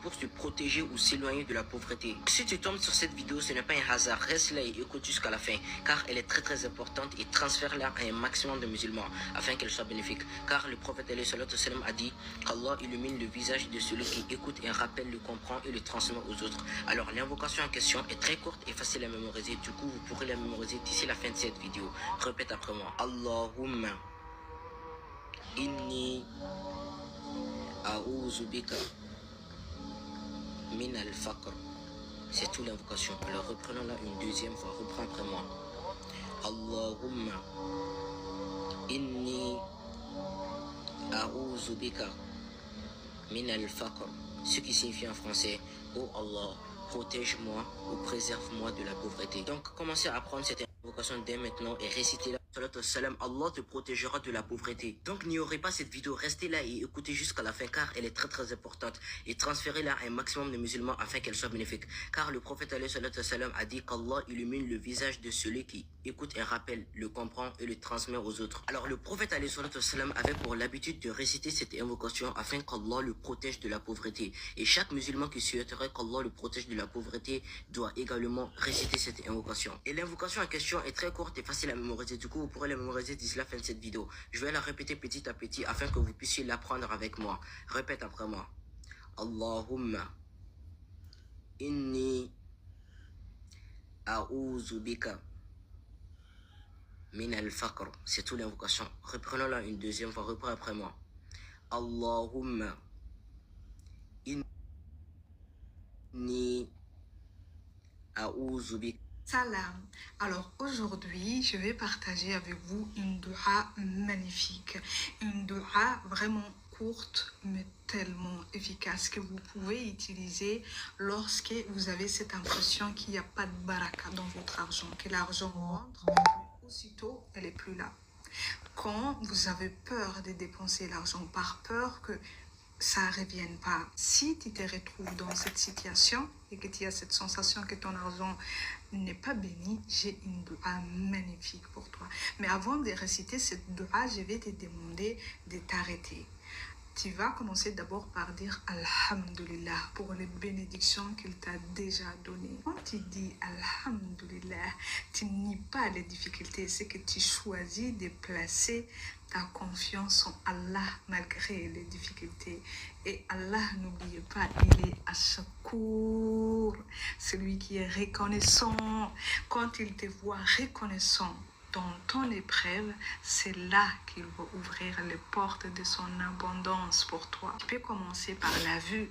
pour se protéger ou s'éloigner de la pauvreté. Si tu tombes sur cette vidéo, ce n'est pas un hasard. Reste là et écoute jusqu'à la fin, car elle est très importante et transfère-la à un maximum de musulmans afin qu'elle soit bénéfique. Car le prophète sallam a dit qu'Allah illumine le visage de celui qui écoute et rappelle, le comprend et le transmet aux autres. Alors l'invocation en question est très courte et facile à mémoriser. Du coup, vous pourrez la mémoriser d'ici la fin de cette vidéo. Répète après moi. Allahumma inni a'udhu bika min al-faqr. C'est tout l'invocation. Alors reprenons-la une deuxième fois. Reprends après moi. Allahumma inni a'udhu bika min al-faqr. Ce qui signifie en français: oh Allah, protège-moi ou préserve-moi de la pauvreté. Donc commencez à apprendre cette invocation dès maintenant et récitez-la. Salam, Allah te protégera de la pauvreté. Donc n'ignorez pas cette vidéo, restez là et écoutez jusqu'à la fin, car elle est très importante, et transférez-la à un maximum de musulmans afin qu'elle soit bénéfique. Car le prophète salam a dit qu'Allah illumine le visage de celui qui écoute et rappelle, le comprend et le transmet aux autres. Alors le prophète salam avait pour l'habitude de réciter cette invocation afin qu'Allah le protège de la pauvreté. Et chaque musulman qui souhaiterait qu'Allah le protège de la pauvreté doit également réciter cette invocation. Et l'invocation en question est très courte et facile à mémoriser. Du coup, vous pourrez la mémoriser d'ici la fin de cette vidéo. Je vais la répéter petit à petit afin que vous puissiez l'apprendre avec moi. Répète après moi. Allahumma inni a'udhu bika min al-faqr. C'est tout l'invocation. Reprenons-la une deuxième fois. Reprends après moi. Allahumma inni a'udhu bika. Salam. Alors aujourd'hui, je vais partager avec vous une dua magnifique. Une dua vraiment courte, mais tellement efficace que vous pouvez utiliser lorsque vous avez cette impression qu'il n'y a pas de baraka dans votre argent, que l'argent rentre, mais aussitôt, elle n'est plus là. Quand vous avez peur de dépenser l'argent, par peur que ça ne revienne pas. Si tu te retrouves dans cette situation et que tu as cette sensation que ton argent n'est pas béni, j'ai une dua magnifique pour toi. Mais avant de réciter cette dua, je vais te demander de t'arrêter. Tu vas commencer d'abord par dire Alhamdulillah pour les bénédictions qu'il t'a déjà données. Quand tu dis Alhamdulillah, tu nies pas les difficultés, c'est que tu choisis de placer ta confiance en Allah malgré les difficultés. Et Allah, n'oubliez pas, il est Ash-Shakur, celui qui est reconnaissant. Quand il te voit reconnaissant dans ton épreuve, c'est là qu'il va ouvrir les portes de son abondance pour toi. Tu peux commencer par la vue.